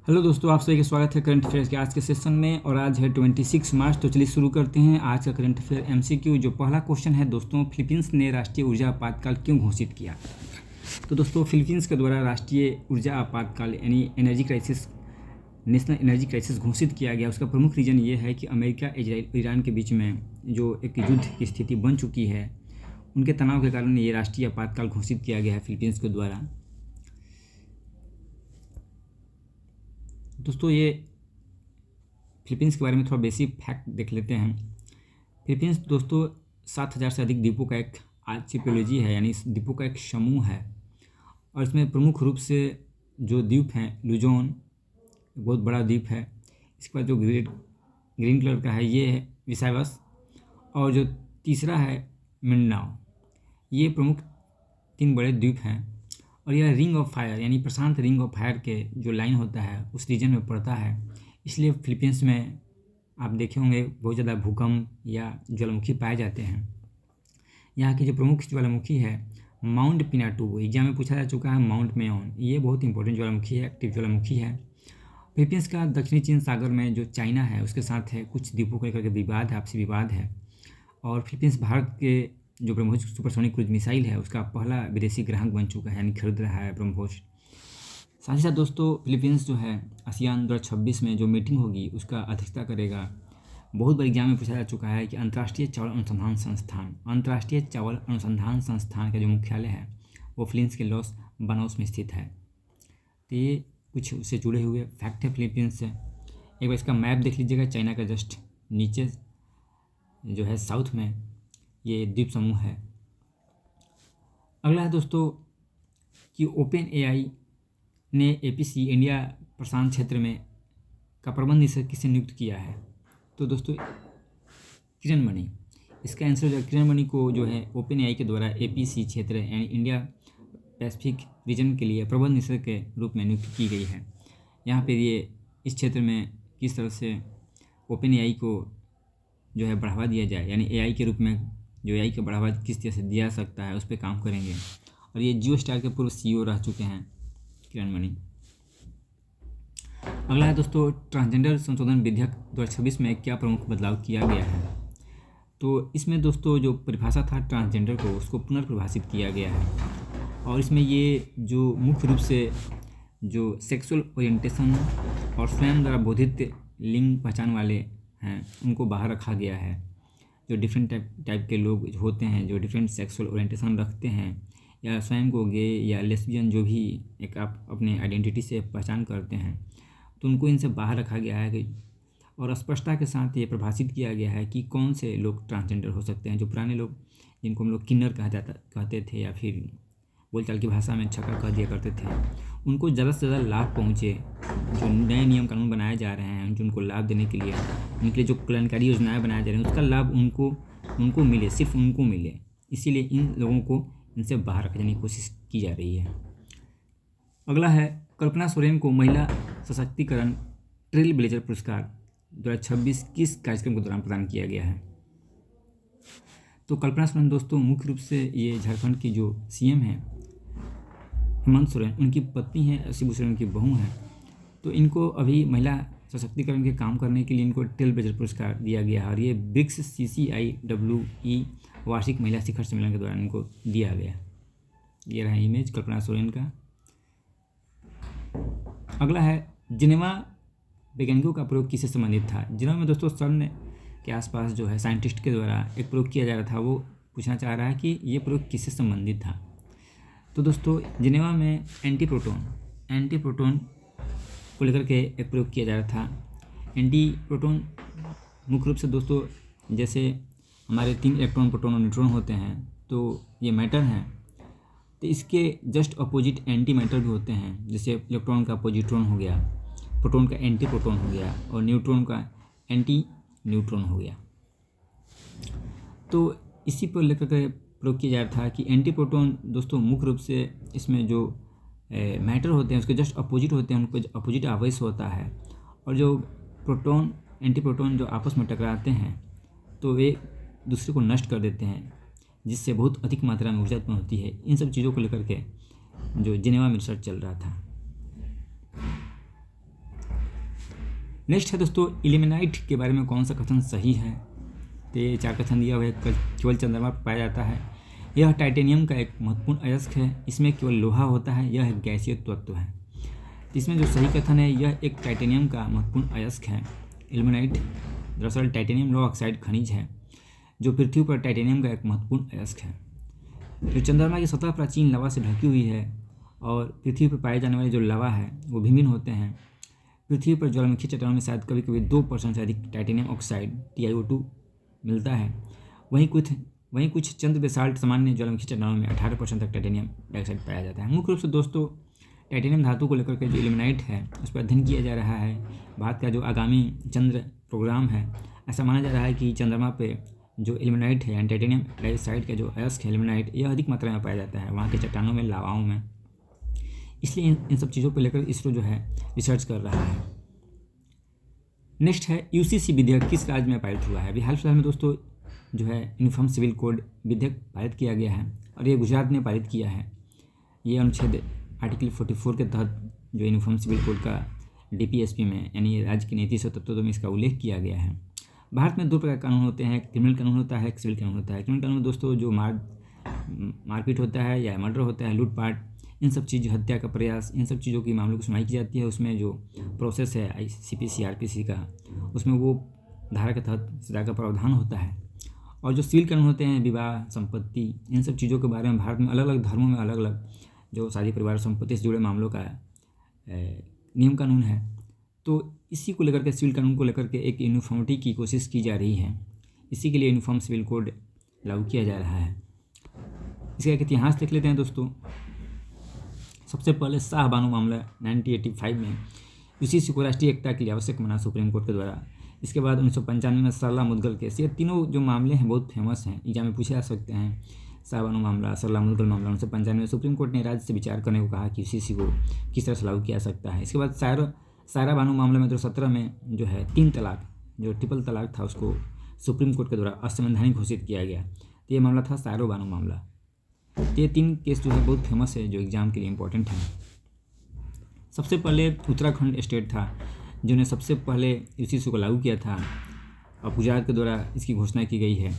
Hello दोस्तों, आप सभी का स्वागत है करंट अफेयर्स के आज के सेशन में। और आज है 26 मार्च। तो चलिए शुरू करते हैं आज का करंट अफेयर एमसीक्यू। जो पहला क्वेश्चन है दोस्तों, फिलीपींस ने राष्ट्रीय ऊर्जा आपातकाल क्यों घोषित किया? तो दोस्तों, फिलीपींस के द्वारा राष्ट्रीय ऊर्जा आपातकाल यानी energy crisis, national energy crisis घोषित किया गया। उसका प्रमुख रीज़न ये है कि अमेरिका इजराइल ईरान के बीच में जो एक युद्ध की स्थिति बन चुकी है, उनके तनाव के कारण ये राष्ट्रीय आपातकाल घोषित किया गया है फिलीपींस के द्वारा। दोस्तों, ये फिलीपींस के बारे में थोड़ा बेसिक फैक्ट देख लेते हैं। फिलीपींस दोस्तों 7,000 से अधिक द्वीपों का एक आर्चिपेलोजी है, यानी द्वीपों का एक समूह है। और इसमें प्रमुख रूप से जो द्वीप हैं, लुजोन बहुत बड़ा द्वीप है। इसके बाद जो ग्रीन कलर का है ये है विसावस, और जो तीसरा है मिंडाओ। ये प्रमुख 3 बड़े द्वीप हैं। और यह रिंग ऑफ फायर यानी प्रशांत रिंग ऑफ फायर के जो लाइन होता है उस रीजन में पड़ता है। इसलिए फिलीपींस में आप देखे होंगे बहुत ज़्यादा भूकंप या ज्वालामुखी पाए जाते हैं। यहाँ की जो प्रमुख ज्वालामुखी है माउंट पिनाटू, एग्जाम में पूछा जा चुका है माउंट मेओन। ये बहुत इंपॉर्टेंट ज्वालामुखी है, एक्टिव ज्वालामुखी है। फिलीपींस का दक्षिणी चीन सागर में जो चाइना है उसके साथ है कुछ द्वीपों को लेकर के विवाद है, आपसी विवाद है। और फिलीपींस भारत के जो ब्रह्मोस सुपरसोनिक क्रूज मिसाइल है उसका पहला विदेशी ग्राहक बन चुका है, यानी खरीद रहा है ब्रह्मोस। साथ ही साथ दोस्तों, फिलीपींस जो है आसियान 2026 में जो मीटिंग होगी उसका अध्यक्षता करेगा। बहुत बार एग्जाम में पूछा जा चुका है कि अंतर्राष्ट्रीय चावल अनुसंधान संस्थान का जो मुख्यालय है वो फिलीपींस के लॉस बानोस में स्थित है। तो ये कुछ उससे जुड़े हुए फैक्ट है फिलीपींस से। एक बार इसका मैप देख लीजिएगा, चाइना का जस्ट नीचे जो है साउथ में ये द्वीप समूह है। अगला है दोस्तों कि ओपन एआई ने एपीसी इंडिया प्रशांत क्षेत्र में का प्रबंध निदेशक किसे नियुक्त किया है? तो दोस्तों किरण मणि, इसका आंसर जो किरण मणि को जो है ओपन एआई के द्वारा एपीसी क्षेत्र यानी इंडिया पैसिफिक रीजन के लिए प्रबंध निदेशक के रूप में नियुक्त की गई है। यहाँ पर ये इस क्षेत्र में किस तरह से ओपन एआई को जो है बढ़ावा दिया जाए, यानी एआई के रूप में जो एआई का बढ़ावा किस तरह से दिया जा सकता है उस पर काम करेंगे। और ये जियो स्टार के पूर्व सीईओ रह चुके हैं किरण मणि। अगला है दोस्तों, ट्रांसजेंडर संशोधन विधेयक 2026 में क्या प्रमुख बदलाव किया गया है? तो इसमें दोस्तों जो परिभाषा था ट्रांसजेंडर को, उसको पुनर्परिभाषित किया गया है। और इसमें ये जो मुख्य रूप से जो सेक्सुअल ओरिएंटेशन और स्वयं द्वारा बोधित लिंग पहचान वाले हैं उनको बाहर रखा गया है। जो डिफरेंट टाइप के लोग होते हैं, जो डिफरेंट सेक्सुअल ओरिएंटेशन रखते हैं या स्वयं को गे या लेस्बियन जो भी एक आप अपने आइडेंटिटी से पहचान करते हैं, तो उनको इनसे बाहर रखा गया है। और स्पष्टता के साथ ये परिभाषित किया गया है कि कौन से लोग ट्रांसजेंडर हो सकते हैं। जो पुराने लोग जिनको हम लोग किन्नर कहते थे या फिर बोलचाल की भाषा में छक्का कह दिया करते थे, उनको ज़्यादा से ज़्यादा लाभ पहुँचे। जो नए नियम कानून बनाए जा रहे हैं जो उनको लाभ देने के लिए, उनके लिए जो कल्याणकारी योजनाएं बनाए जा रही हैं उसका लाभ उनको मिले, सिर्फ उनको मिले। इसीलिए इन लोगों को इनसे बाहर रखने की कोशिश की जा रही है। अगला है, कल्पना सोरेन को महिला सशक्तिकरण ट्रेल ब्लेजर पुरस्कार 2026 किस कार्यक्रम के दौरान प्रदान किया गया है? तो कल्पना सोरेन दोस्तों मुख्य रूप से ये झारखंड की जो सीएम है हेमंत सोरेन, उनकी पत्नी है, शिबू सोरेन की बहू है। तो इनको अभी महिला सशक्तिकरण के काम करने के लिए इनको ट्रेल ब्लेजर पुरस्कार दिया गया है। और ये ब्रिक्स CCIWE वार्षिक महिला शिखर सम्मेलन के दौरान इनको दिया गया। ये रहा इमेज कल्पना सोरेन का। अगला है, जिनेवा वैज्ञानिकों का प्रयोग किससे संबंधित था? जिनेवा में दोस्तों CERN के आसपास जो है साइंटिस्ट के द्वारा एक प्रयोग किया जा रहा था। वो पूछना चाह रहा है कि ये प्रयोग किससे संबंधित था। तो दोस्तों जिनेवा में एंटी प्रोटॉन को लेकर के एक प्रयोग किया जा रहा था। एंटी प्रोटॉन मुख्य रूप से दोस्तों जैसे हमारे 3 इलेक्ट्रॉन, प्रोटॉन और न्यूट्रॉन होते हैं, तो ये मैटर हैं। तो इसके जस्ट अपोजिट एंटी मैटर भी होते हैं। जैसे इलेक्ट्रॉन का पॉजिट्रॉन हो गया, प्रोटॉन का एंटी प्रोटॉन हो गया और न्यूट्रॉन का एंटी न्यूट्रॉन हो गया। तो इसी पर लेकर के प्रयोग किया जा रहा था कि एंटी प्रोटॉन दोस्तों मुख्य रूप से इसमें जो मैटर होते हैं उसके जस्ट अपोजिट होते हैं, उनको अपोजिट आवेश होता है। और जो प्रोटॉन एंटी प्रोटॉन जो आपस में टकराते हैं तो वे दूसरे को नष्ट कर देते हैं, जिससे बहुत अधिक मात्रा में ऊर्जा उत्पन्न होती है। इन सब चीज़ों को लेकर के जो जिनेवा में रिसर्च चल रहा था। नेक्स्ट है दोस्तों इल्यूमिनाइट के बारे में कौन सा कथन सही है। तो ये 4 कथन दिया हुआ है। केवल चंद्रमा पर पाया जाता है, यह टाइटेनियम का एक महत्वपूर्ण अयस्क है, इसमें केवल लोहा होता है, यह एक गैसीय तत्व है। इसमें जो सही कथन है, यह एक टाइटेनियम का महत्वपूर्ण अयस्क है। इल्यूमिनाइट दरअसल टाइटेनियम लौह ऑक्साइड खनिज है जो पृथ्वी पर टाइटेनियम का एक महत्वपूर्ण अयस्क है। जो चंद्रमा की सतह प्राचीन लावा से ढकी हुई है और पृथ्वी पर पाए जाने वाले जो लावा है वो भिन्न होते हैं। पृथ्वी पर ज्वालामुखी चट्टानों में शायद कभी कभी 2% से अधिक टाइटेनियम ऑक्साइड TiO2 मिलता है। वहीं कुछ चंद्र बेसाल्ट सामान्य ज्वालामुखी चट्टानों में 18% तक टाइटेनियम डाइऑक्साइड पाया जाता है। मुख्य रूप से दोस्तों टाइटेनियम धातु को लेकर के जो इल्यूमिनाइट है उस पर अध्ययन किया जा रहा है। भारत का जो आगामी चंद्र प्रोग्राम है, ऐसा माना जा रहा है कि चंद्रमा पे जो इल्यूमिनाइट है, टाइटेनियम डाइऑक्साइड का जो अयस्क है इल्यूमिनाइट, यह अधिक मात्रा में पाया जाता है वहाँ के चट्टानों में, लावाओं में। इसलिए इन सब चीज़ों पर लेकर इसरो जो है रिसर्च कर रहा है। नेक्स्ट है UCC विधेयक किस राज्य में पारित हुआ है। अभी हाल फिलहाल में दोस्तों जो है यूनिफॉर्म सिविल कोड विधेयक पारित किया गया है और ये गुजरात ने पारित किया है। ये अनुच्छेद आर्टिकल 44 के तहत जो यूनिफॉर्म सिविल कोड का DPSP में यानी राज्य के नीति तत्वों में इसका उल्लेख किया गया है। भारत में 2 प्रकार के कानून होते हैं, क्रिमिनल कानून होता है, सिविल कानून होता है। क्रिमिनल कानून में दोस्तों जो मारपीट होता है या मर्डर होता है, लूटपाट, इन सब चीज़, हत्या का प्रयास, इन सब चीज़ों की मामलों की सुनवाई की जाती है। उसमें जो प्रोसेस है ICPC RPC का, उसमें वो धारा के तहत सजा का प्रावधान होता है। और जो सिविल कानून होते हैं, विवाह, संपत्ति, इन सब चीज़ों के बारे में भारत में अलग अलग धर्मों में अलग अलग जो शादी परिवार संपत्ति से जुड़े मामलों का नियम कानून है। तो इसी को लेकर के, सिविल कानून को लेकर के एक यूनिफॉर्मिटी की कोशिश की जा रही है। इसी के लिए यूनिफॉर्म सिविल कोड लागू किया जा रहा है। इसका एक इतिहास देख लेते हैं दोस्तों। सबसे पहले शाहबानो मामला 1985 में UCC को राष्ट्रीय एकता के लिए आवश्यक माना सुप्रीम कोर्ट के द्वारा। इसके बाद 1995 में सरला मुद्गल केस। ये तीनों जो मामले हैं बहुत फेमस हैं, एग्जाम में पूछे जा सकते हैं। शाहबानो मामला, सरला मुद्गल मामला, 1995 में सुप्रीम कोर्ट ने राज्य से विचार करने को कहा कि UCC को किस तरह से लागू किया जा सकता है। इसके बाद सायरा बानो मामले में 2017 में जो है 3 तलाक, जो ट्रिपल तलाक था, उसको सुप्रीम कोर्ट के द्वारा असंवैधानिक घोषित किया गया। तो ये मामला था सायरा बानो मामला। ये 3 केस जो है बहुत फेमस है, जो एग्ज़ाम के लिए इम्पोर्टेंट है। सबसे पहले उत्तराखंड स्टेट था जिन्होंने सबसे पहले UCC को लागू किया था और गुजरात के द्वारा इसकी घोषणा की गई है।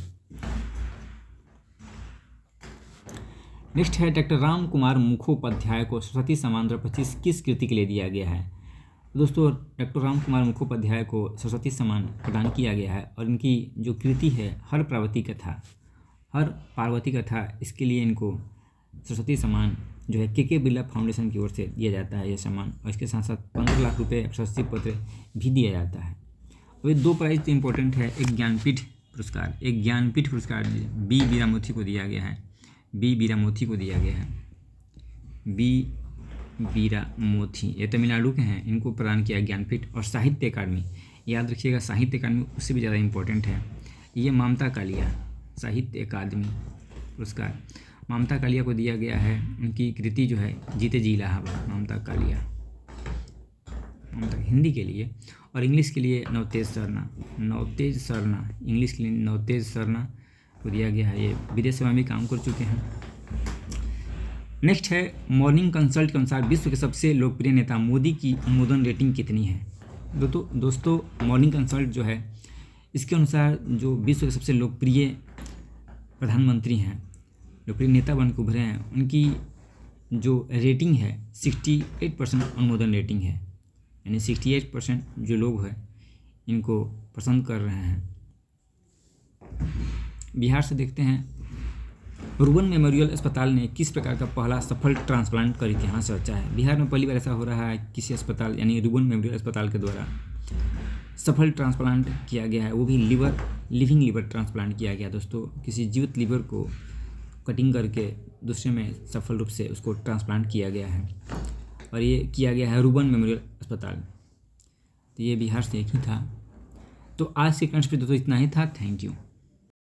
नेक्स्ट है डॉक्टर राम कुमार मुखोपाध्याय को सरस्वती सम्मान 2025 किस कृति के लिए दिया गया है। दोस्तों डॉक्टर राम कुमार मुखोपाध्याय को सरस्वती सम्मान प्रदान किया गया है और इनकी जो कृति है हर पार्वती कथा, इसके लिए इनको सरस्वती सम्मान जो है KK बिरला फाउंडेशन की ओर से दिया जाता है ये सम्मान। और इसके साथ साथ 15 लाख रुपये प्रशस्ति पत्र भी दिया जाता है। और ये 2 प्राइज तो इम्पोर्टेंट है। एक ज्ञानपीठ पुरस्कार B वीरामोथी को दिया गया है। B वीरामोथी ये तमिलनाडु के हैं, इनको प्रदान किया ज्ञानपीठ। और साहित्य अकादमी, याद रखिएगा साहित्य अकादमी उससे भी ज़्यादा इम्पोर्टेंट है। ये ममता कालिया साहित्य अकादमी पुरस्कार ममता कालिया को दिया गया है। उनकी कृति जो है जीते जी इलाहाबाद, ममता कालिया, हिंदी के लिए। और इंग्लिश के लिए नवतेज सरना, इंग्लिश के लिए नवतेज सरना को दिया गया है। ये विदेश सेवा में काम कर चुके हैं। नेक्स्ट है मॉर्निंग कंसल्ट के अनुसार विश्व के सबसे लोकप्रिय नेता मोदी की अनुमोदन रेटिंग कितनी है। दोस्तों मॉर्निंग कंसल्ट जो है इसके अनुसार जो विश्व के सबसे लोकप्रिय प्रधानमंत्री हैं, लोकप्रिय नेता बन के उभरे हैं, उनकी जो रेटिंग है 68% अनुमोदन रेटिंग है। यानी 68% जो लोग हैं इनको पसंद कर रहे हैं। बिहार से देखते हैं, रुबन मेमोरियल अस्पताल ने किस प्रकार का पहला सफल ट्रांसप्लांट का इतिहास रचा है। बिहार में पहली बार ऐसा हो रहा है, किसी अस्पताल यानी रुबन मेमोरियल अस्पताल के द्वारा सफल ट्रांसप्लांट किया गया है, वो भी लिविंग लीवर ट्रांसप्लांट किया गया। दोस्तों किसी जीवित लीवर को कटिंग करके दूसरे में सफल रूप से उसको ट्रांसप्लांट किया गया है और ये किया गया है रुबन मेमोरियल अस्पताल। तो ये बिहार से एक ही था। तो आज के करंट पे दोस्तों इतना ही था। Thank you.